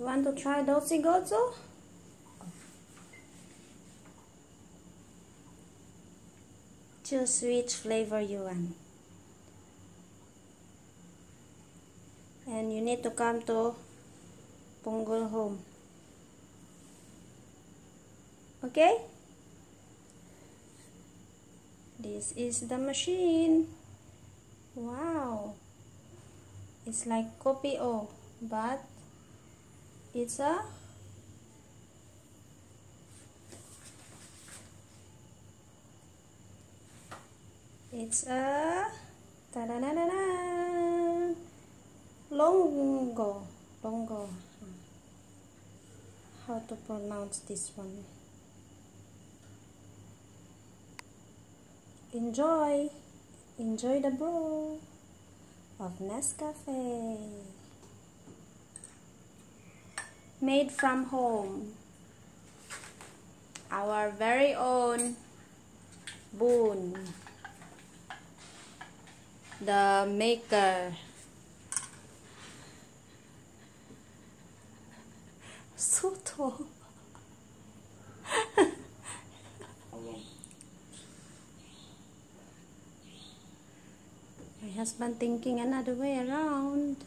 You want to try Dolce Gozo? Choose which flavor you want. And you need to come to Punggol home. Okay? This is the machine. Wow. It's like Kopi O, but it's a ta-da-da-da-da, longo. How to pronounce this one? Enjoy the brew of Nescafe, made from home, our very own Boon, the maker. So tall. My husband thinking another way around.